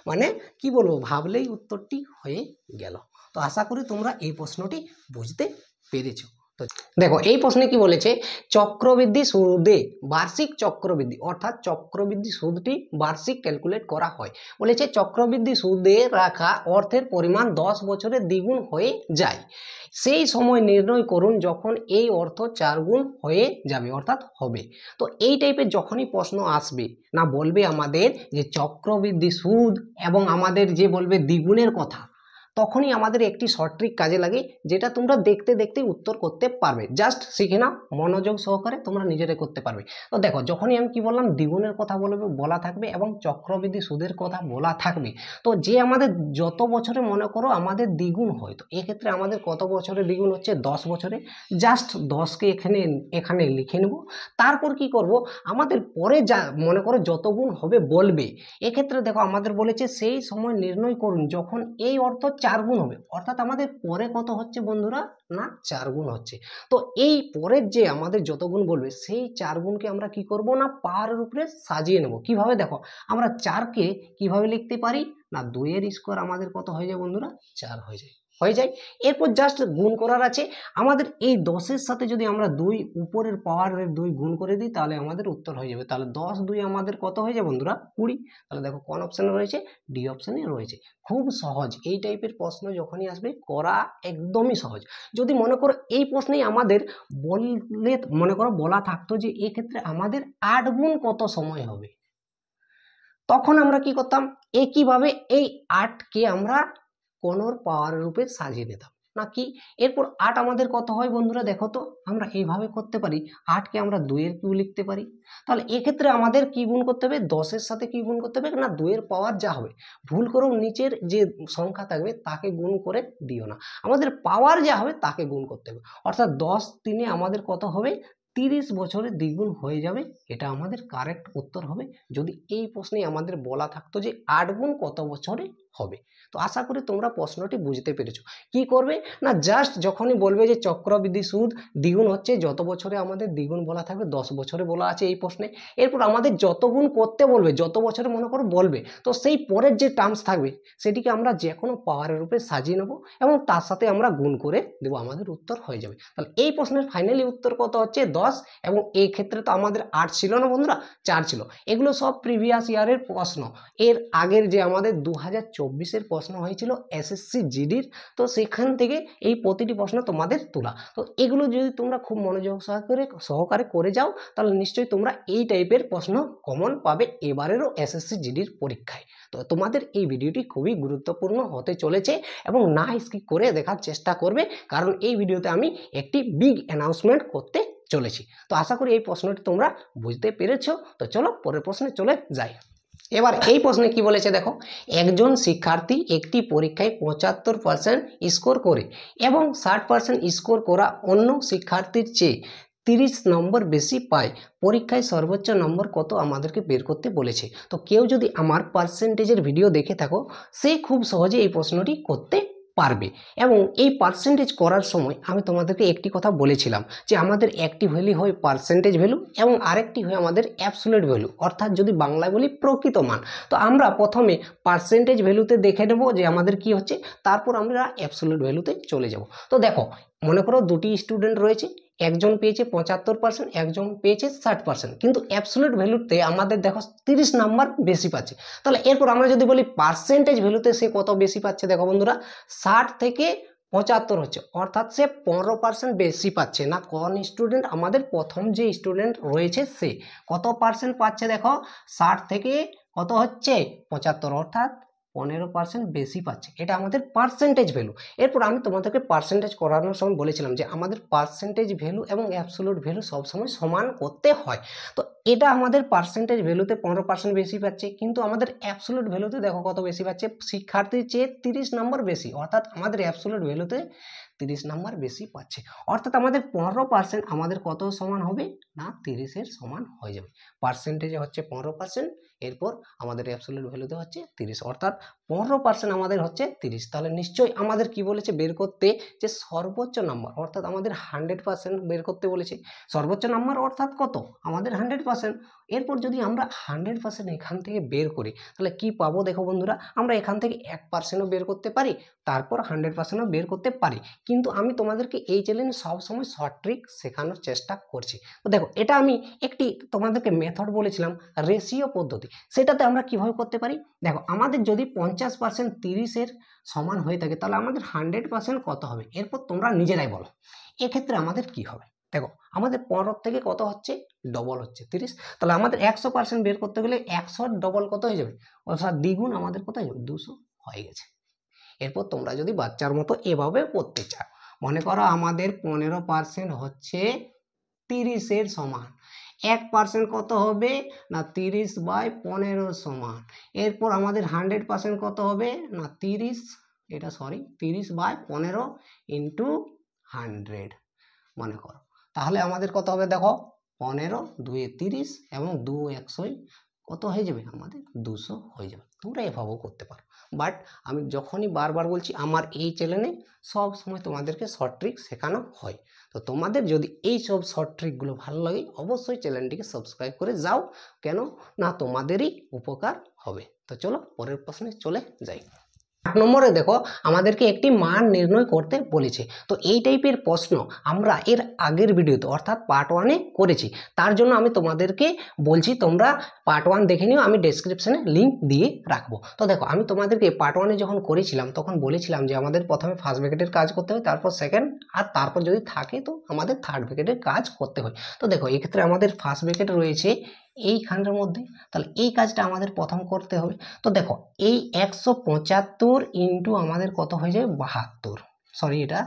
মানে কি বলবো, ভাবলেই উত্তরটি হয়ে গেল। তো আশা করি তোমরা এই প্রশ্নটি বুঝতে পেরেছো। তো দেখো এই প্রশ্নে কি বলেছে, চক্রবৃদ্ধি সুদে বার্ষিক চক্রবৃদ্ধি অর্থাৎ চক্রবৃদ্ধি সুদটি বার্ষিক ক্যালকুলেট করা হয়। বলেছে চক্রবৃদ্ধি সুদে রাখা অর্থের পরিমাণ 10 বছরে দ্বিগুণ হয়ে যায়। সেই সময় নির্ণয় করুন যখন এই অর্থ 4 গুণ হয়ে যাবে অর্থাৎ হবে। তো এই টাইপের যখনই প্রশ্ন আসবে না, বলবে আমাদের যে চক্রবৃদ্ধি সুদ এবং আমাদের যে বলবে দ্বিগুণের কথা, তখনই আমাদের একটি শর্ট ট্রিক কাজে লাগে, যেটা তোমরা দেখতে দেখতে উত্তর করতে পারবে। জাস্ট শিখে নাও, মনোযোগ সহকারে তোমরা নিজেরাই করতে পারবে। তো দেখো যখনই আমি কি বললাম, দ্বিগুণের কথা বলা থাকবে এবং চক্রবৃদ্ধি সুদের কথা বলা থাকবে, তো যে আমাদের যত বছরে মনে করো আমাদের দ্বিগুণ হয়, তো এক্ষেত্রে আমাদের কত বছরে দ্বিগুণ হচ্ছে? 10 বছরে। জাস্ট 10কে এখানে লিখে নেব। তারপর কি করব, আমাদের পরে যা মনে করো যত গুণ হবে বলবে, এক্ষেত্রে দেখো আমাদের বলেছে সেই সময় নির্ণয় করুন যখন এই অর্থ 4 গুণ হবে। অর্থাৎ আমাদের পরে কত হচ্ছে বন্ধুরা? না 4 গুণ হচ্ছে। তো এই পরের যে আমাদের যত গুণ বলবে, সেই 4 গুণকে আমরা কি করব না পাওয়ারের উপরে সাজিয়ে নেব। কিভাবে? দেখো আমরা 4কে কিভাবে লিখতে পারি না 2 এর স্কোয়ার আমাদের কত হয়ে যায় বন্ধুরা? 4 হয়ে যায়। হয়ে যায়। এরপর জাস্ট গুণ করার আছে। আমাদের এই 10-এর সাথে যদি আমরা 2 উপরের পাওয়ারের 2 গুণ করে দিই তাহলে আমাদের উত্তর হয়ে যাবে। তাহলে 10 2 আমাদের কত হয়ে যাবে বন্ধুরা? 20। তাহলে দেখো কোন অপশানে রয়েছে? ডি অপশানে রয়েছে। খুব সহজ, এই টাইপের প্রশ্ন যখনই আসবে করা একদমই সহজ। যদি মনে করো এই প্রশ্নেই আমাদের বলা থাকতো যে এক্ষেত্রে আমাদের 8 গুণ কত সময় হবে, তখন আমরা কি করতাম? একইভাবে এই 8কে আমরা কোনর পাওয়ার রূপে সাজিয়ে নিতাম নাকি। এরপর 8 আমাদের কত হয় বন্ধুরা? দেখো তো, আমরা এইভাবে করতে পারি, 8কে আমরা 2 এর কিউ লিখতে পারি। তাহলে এক্ষেত্রে আমাদের কি গুণ করতে হবে? 10-এর সাথে কি গুণ করতে হবে না, 2 এর পাওয়ার যা হবে। ভুল করেও নিচের যে সংখ্যা থাকবে তাকে গুণ করে দিও না, আমাদের পাওয়ার যা হবে তাকে গুণ করতে হবে। অর্থাৎ 10 3 আমাদের কত হবে? 30 বছরে দ্বিগুণ হয়ে যাবে। এটা আমাদের কারেক্ট উত্তর হবে যদি এই প্রশ্নে আমাদের বলা থাকতো যে 8 গুণ কত বছরে হবে। তো আশা করি তোমরা প্রশ্নটি বুঝতে পেরেছো। কি করবে না, জাস্ট যখনই বলবে যে চক্রবৃদ্ধি সুদ দ্বিগুণ হচ্ছে, যত বছরে আমাদের দ্বিগুণ বলা থাকবে, 10 বছরে বলা আছে এই প্রশ্নে, এরপর আমাদের যত গুণ করতে বলবে, যত বছরে মনে করো বলবে, তো সেই পরের যে টার্মস থাকবে সেটিকে আমরা যে কোনো পাওয়ারের রূপে সাজিয়ে নেবো এবং তার সাথে আমরা গুণ করে দেবো, আমাদের উত্তর হয়ে যাবে। তাহলে এই প্রশ্নের ফাইনালি উত্তর কত হচ্ছে? 10। এবং এই ক্ষেত্রে তো আমাদের 8 ছিল না বন্ধুরা, 4 ছিল। এগুলো সব প্রিভিয়াস ইয়ারের প্রশ্ন। এর আগের যে আমাদের 2024-এর প্রশ্ন হয়েছিল এসএসসি জিডির, তো সেখান থেকে এই প্রতিটি প্রশ্ন তোমাদের তোলা। তো এগুলো যদি তোমরা খুব মনোযোগ সহকারে করে যাও তাহলে নিশ্চয়ই তোমরা এই টাইপের প্রশ্ন কমন পাবে এবারেরও এসএসসি জিডির পরীক্ষায়। তো তোমাদের এই ভিডিওটি খুবই গুরুত্বপূর্ণ হতে চলেছে এবং না স্কিপ করে দেখার চেষ্টা করবে, কারণ এই ভিডিওতে আমি একটি বিগ অ্যানাউন্সমেন্ট করতে চলেছি। তো আশা করি এই প্রশ্নটি তোমরা বুঝতে পেরেছো। তো চলো পরের প্রশ্নে চলে যাই। এবার এই প্রশ্নে কি বলেছে দেখো, একজন শিক্ষার্থী একটি পরীক্ষায় 75% স্কোর করে এবং 60% স্কোর করা অন্য শিক্ষার্থীর চেয়ে 30 নম্বর বেশি পায়, পরীক্ষায় সর্বোচ্চ নম্বর কত আমাদেরকে বের করতে বলেছে। তো কেউ যদি আমার পার্সেন্টেজের ভিডিও দেখে থাকো, সে খুব সহজে এই প্রশ্নটি করতে পারবে। এবং এই পার্সেন্টেজ করার সময় আমি তোমাদেরকে একটি কথা বলেছিলাম যে আমাদের একটি ভ্যালু হয় পার্সেন্টেজ ভ্যালু এবং আরেকটি হয় আমাদের অ্যাবসোলিউট ভ্যালু, অর্থাৎ যদি বাংলায় বলি প্রকৃত মান। তো আমরা প্রথমে পার্সেন্টেজ ভ্যালুতে দেখে নেব যে আমাদের কি হচ্ছে, তারপর আমরা অ্যাবসোলিউট ভ্যালুতে চলে যাব। তো দেখো, মনে করো দুটি স্টুডেন্ট রয়েছে, একজন পেয়েছে 75%, একজন পেয়েছে 60%, কিন্তু অ্যাবসোলিউট ভ্যালুতে আমাদের দেখো 30 নাম্বার বেশি পাচ্ছে। তাহলে এরপর আমরা যদি বলি পার্সেন্টেজ ভ্যালুতে সে কত বেশি পাচ্ছে, দেখো বন্ধুরা 60 থেকে 75 হচ্ছে, অর্থাৎ সে 15% বেশি পাচ্ছে না। কোন স্টুডেন্ট? আমাদের প্রথম যে স্টুডেন্ট রয়েছে সে কত পার্সেন্ট পাচ্ছে? দেখো 60 থেকে কত হচ্ছে 75, অর্থাৎ 15% বেশি পাচ্ছে। এটা আমাদের পার্সেন্টেজ ভ্যালু। এরপর আমি তোমাদেরকে পার্সেন্টেজ করানোর সময় বলেছিলাম যে আমাদের পার্সেন্টেজ ভ্যালু এবং অ্যাবসোলিউট ভ্যালু সবসময় সমান করতে হয়। তো এটা আমাদের পার্সেন্টেজ ভ্যালুতে 15% বেশি পাচ্ছে, কিন্তু আমাদের অ্যাবসোলিউট ভ্যালুতে দেখো কত বেশি পাচ্ছে, শিক্ষার্থীর চেয়ে 30 নম্বর বেশি, অর্থাৎ আমাদের অ্যাবসোলিউট ভ্যালুতে 30 নম্বর বেশি পাচ্ছে। অর্থাৎ আমাদের 15% আমাদের কত সমান হবে না 30-এর সমান হয়ে যাবে। পার্সেন্টেজে হচ্ছে 15%, এরপর আমাদের অ্যাবসোলিউট ভ্যালুতে হচ্ছে 30, অর্থাৎ 15% আমাদের হচ্ছে 30। তাহলে নিশ্চয়ই আমাদের কি বলেছে বের করতে, যে সর্বোচ্চ নাম্বার, অর্থাৎ আমাদের 100% বের করতে বলেছে। সর্বোচ্চ নাম্বার অর্থাৎ কত? আমাদের 100%। এরপর যদি আমরা 100% এখান থেকে বের করি তাহলে কি পাবো? দেখো বন্ধুরা, আমরা এখান থেকে 1%ও বের করতে পারি, তারপর 100%ও বের করতে পারি, কিন্তু আমি তোমাদেরকে এই চ্যালেঞ্জ সবসময় শর্ট ট্রিক শেখানোর চেষ্টা করছি। তো দেখো, এটা আমি একটি তোমাদেরকে মেথড বলেছিলাম রেশিও পদ্ধতি, সেটাতে আমরা কিভাবে করতে পারি। দেখো, আমাদের যদি 50% 30-এর সমান হয়ে থাকে তাহলে আমাদের 100% কত হবে? এরপর তোমরা নিজেরাই বলো এক্ষেত্রে আমাদের কি হবে। দেখো, আমাদের 15 থেকে কত হচ্ছে, ডবল হচ্ছে 30, তাহলে আমাদের 100% বের করতে গেলে 100 ডবল কত হয়ে যাবে, অর্থাৎ দ্বিগুণ আমাদের কত হয়ে যাবে, 200 হয়ে গেছে। এরপর তোমরা যদি বাচ্চার মতো এভাবে করতে চাও, মনে করো আমাদের 15% হচ্ছে 30-এর সমান, 1% কত হবে না 30/15 সমান। এরপর আমাদের 100% কত হবে না 30/15 ইন্টু 100 মনে করো। তাহলে আমাদের কত হবে দেখো, 15 2 30 এবং 2 100 কত হয়ে যাবে, আমাদের 200 হয়ে যাবে। তোমরা এভাবেও করতে পারো, বাট আমি যখনই বারবার বলছি আমার এই চ্যানেলে সব সময় তোমাদেরকে শর্ট ট্রিক শেখানো হয়। তো তোমাদের যদি এই সব শর্ট ট্রিকগুলো ভালো লাগে অবশ্যই চ্যানেলটিকে সাবস্ক্রাইব করে যাও, কেন না তোমাদেরই উপকার হবে। তো চলো পরের প্রশ্নে চলে যাই। 8 নম্বরে দেখো আমাদেরকে একটি মান নির্ণয় করতে বলেছে। তো এই টাইপের প্রশ্ন আমরা এর আগের ভিডিওতে অর্থাৎ পার্ট 1-এ করেছি। তার জন্য আমি তোমাদেরকে বলছি তোমরা পার্ট 1 দেখে নিও, আমি ডেসক্রিপশনে লিঙ্ক দিয়ে রাখবো। তো দেখো আমি তোমাদেরকে পার্ট 1-এ যখন করেছিলাম তখন বলেছিলাম যে আমাদের প্রথমে ফার্স্ট ব্র্যাকেটের কাজ করতে হয়, তারপর সেকেন্ড, আর তারপর যদি থাকে তো আমাদের থার্ড ব্র্যাকেটের কাজ করতে হয়। তো দেখো এক্ষেত্রে আমাদের ফার্স্ট ব্র্যাকেট রয়েছে এইখানের মধ্যে, তাহলে এই কাজটা আমাদের প্রথম করতে হবে। তো দেখো এই 175 ইন্টু আমাদের কত হয়ে যায় 72, সরি এটা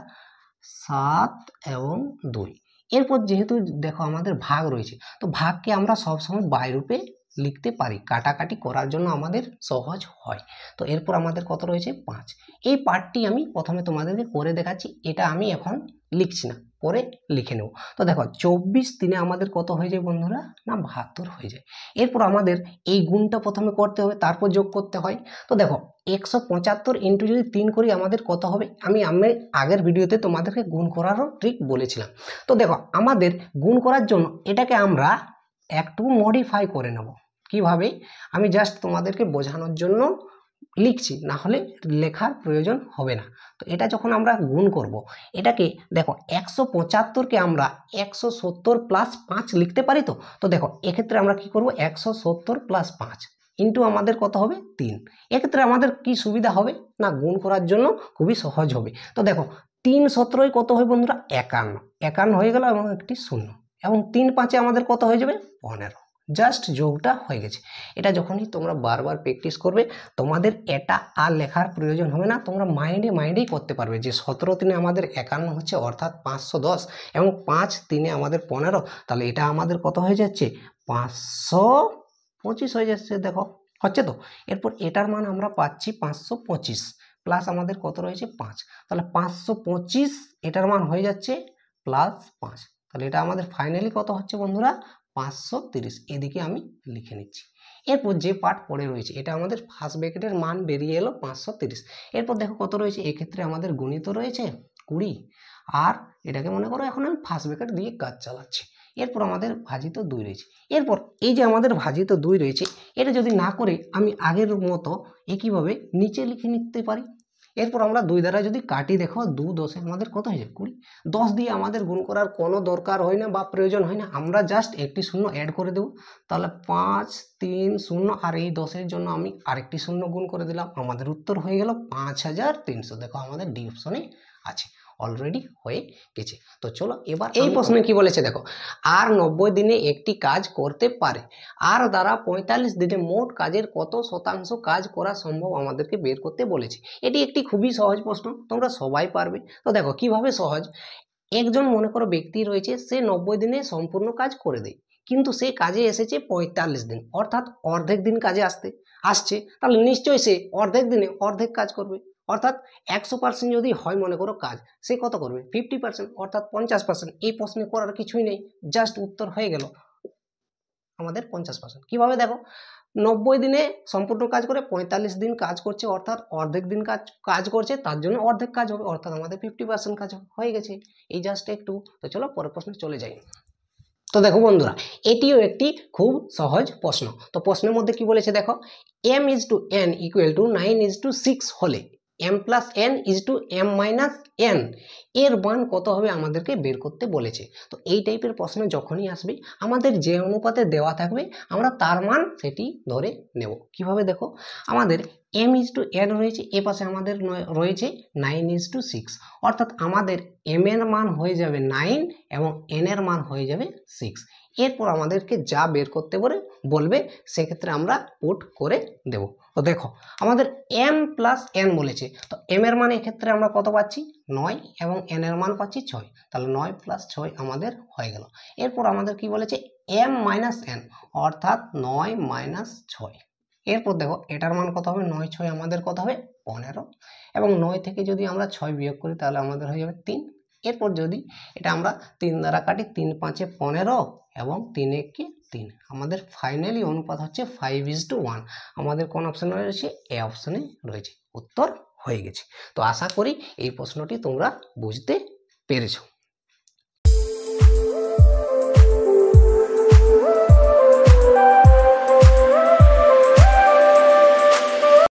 7 এবং 2। এরপর যেহেতু দেখো আমাদের ভাগ রয়েছে, তো ভাগকে আমরা সবসময় বাই রূপে লিখতে পারি, কাটাকাটি করার জন্য আমাদের সহজ হয়। তো এরপর আমাদের কত রয়েছে 5। এই পার্টটি আমি প্রথমে তোমাদেরকে করে দেখাচ্ছি, এটা আমি এখন লিখছি না, পরে লিখে নেব। তো দেখো 24 3-এ আমাদের কত হয়ে যায় বন্ধুরা, না 72 হয়ে যায়। এরপর আমাদের এই গুণটা প্রথমে করতে হবে, তারপর যোগ করতে হয়। তো দেখো 175 ইন্টু যদি 3 করি আমাদের কত হবে, আমি আগের ভিডিওতে তোমাদেরকে গুণ করারও ট্রিক বলেছিলাম। তো দেখো আমাদের গুণ করার জন্য এটাকে আমরা একটু মডিফাই করে নেব। কিভাবে, আমি জাস্ট তোমাদেরকে বোঝানোর জন্য লিখছি, না হলে লেখার প্রয়োজন হবে না। তো এটা যখন আমরা গুণ করব, এটাকে দেখো 175-কে আমরা 170 প্লাস 5 লিখতে পারি। তো দেখো এক্ষেত্রে আমরা কি করব, 170 প্লাস 5 ইন্টু আমাদের কত হবে 3। এক্ষেত্রে আমাদের কি সুবিধা হবে, না গুণ করার জন্য খুবই সহজ হবে। তো দেখো 3 17 কত হয় বন্ধুরা 51, 51 হয়ে গেল এবং একটি 0, এবং 3 5-এ আমাদের কত হয়ে যাবে 15। জাস্ট যোগটা হয়ে গেছে। এটা যখনই তোমরা বারবার প্র্যাকটিস করবে তোমাদের এটা আর লেখার প্রয়োজন হবে না, তোমরা মাইন্ডেই করতে পারবে যে 17 3-এ আমাদের 51 হচ্ছে অর্থাৎ 510, এবং 5 3-এ আমাদের 15, তাহলে এটা আমাদের কত হয়ে যাচ্ছে 525 হয়ে যাচ্ছে। দেখো হচ্ছে তো। এরপর এটার মান আমরা পাচ্ছি 525 প্লাস আমাদের কত রয়েছে 5, তাহলে 525 এটার মান হয়ে যাচ্ছে প্লাস 5, তাহলে এটা আমাদের ফাইনালি কত হচ্ছে বন্ধুরা 530। এদিকে আমি লিখে নিচ্ছি। এরপর যে পার্ট পড়ে রয়েছে এটা আমাদের ফার্স্ট ব্র্যাকেটের মান বেরিয়ে এলো 530। এরপর দেখো কত রয়েছে, এক্ষেত্রে আমাদের গণিত রয়েছে 20, আর এটাকে মনে করো এখন আমি ফার্স্ট ব্র্যাকেট দিয়ে কাজ চালাচ্ছি। এরপর আমাদের ভাজিত 2 রয়েছে। এরপর এই যে আমাদের ভাজিত 2 রয়েছে, এটা যদি না করে আমি আগের মতো একইভাবে নিচে লিখে নিতে পারি। এরপর আমরা 2 দ্বারা যদি কাটি, দেখো 2 10-এ আমাদের কত হয়ে যায় 20। 10 দিয়ে আমাদের গুণ করার কোনো দরকার হয় না বা প্রয়োজন হয় না, আমরা জাস্ট একটি শূন্য অ্যাড করে দেব। তাহলে 5 3 0, আর এই 10-এর জন্য আমি আরেকটি শূন্য গুণ করে দিলাম, আমাদের উত্তর হয়ে গেল 5300। দেখো আমাদের ডি অপশনে আছে, অলরেডি হয়ে গেছে। তো চলো এবার এই প্রশ্নে কি বলেছে দেখো, আর 90 দিনে একটি কাজ করতে পারে, আর দ্বারা 45 দিনে মোট কাজের কত শতাংশ কাজ করা সম্ভব আমাদেরকে বের করতে বলেছে। এটি একটি খুবই সহজ প্রশ্ন, তোমরা সবাই পারবে। তো দেখো কিভাবে সহজ, একজন মনে করো ব্যক্তি রয়েছে, সে 90 দিনে সম্পূর্ণ কাজ করে দেয়, কিন্তু সে কাজে এসেছে 45 দিন, অর্থাৎ অর্ধেক দিন কাজে আসছে, তাহলে নিশ্চয়ই সে অর্ধেক দিনে অর্ধেক কাজ করবে। অর্থাৎ 100% যদি হয় মনে করো কাজ, সে কত করবে 50%, অর্থাৎ 50%। এই প্রশ্নে করার কিছুই নেই, জাস্ট উত্তর হয়ে গেল আমাদের 50%। কিভাবে দেখো 90 দিনে সম্পূর্ণ কাজ করে 45 দিন কাজ করছে, অর্থাৎ অর্ধেক দিন কাজ করছে, তার জন্য অর্ধেক কাজ হবে, অর্থাৎ আমাদের 50% কাজ হয়ে গেছে। এই জাস্ট একটু। তো চলো পরের প্রশ্নে চলে যাই। তো দেখো বন্ধুরা এটিও একটি খুব সহজ প্রশ্ন। তো প্রশ্নের মধ্যে কি বলেছে দেখো, m/n = 9:6 হলে m+n/m-n এর মান কত হবে আমাদেরকে বের করতে বলেছে। তো এই টাইপের প্রশ্ন যখনই আসবে আমাদের যে অনুপাতে দেওয়া থাকবে আমরা তার মান সেটি ধরে নেব। কিভাবে দেখো, আমাদের m/n রয়েছে, এ পাশে আমাদের রয়েছে 9:6, অর্থাৎ আমাদের m এর মান হয়ে যাবে 9 এবং n এর মান হয়ে যাবে 6। এরপর আমাদেরকে যা বের করতে বলবে সেক্ষেত্রে আমরা পুট করে দেব। তো দেখো আমাদের m+n বলেছে, তো m এর মান এক্ষেত্রে আমরা কত পাচ্ছি 9 এবং n এর মান পাচ্ছি 6, তাহলে 9 + 6 আমাদের হয়ে গেল। এরপর আমাদের কি বলেছে m-n, অর্থাৎ 9 - 6। এরপর দেখো এটার মান কত হবে 9 6 আমাদের কত হবে 15, এবং 9 থেকে যদি আমরা 6 বিয়োগ করি তাহলে আমাদের হয়ে যাবে 3। এরপর যদি এটা আমরা 3 দ্বারা কাটি, 3 5 15 এবং 3 1 3, আমাদের ফাইনালি অনুপাত হচ্ছে 5:1। আমাদের কোন অপশনে রয়েছে, এ অপশনে রয়েছে। উত্তর হয়ে গেছে। তো আশা করি এই প্রশ্নটি তোমরা বুঝতে পেরেছো।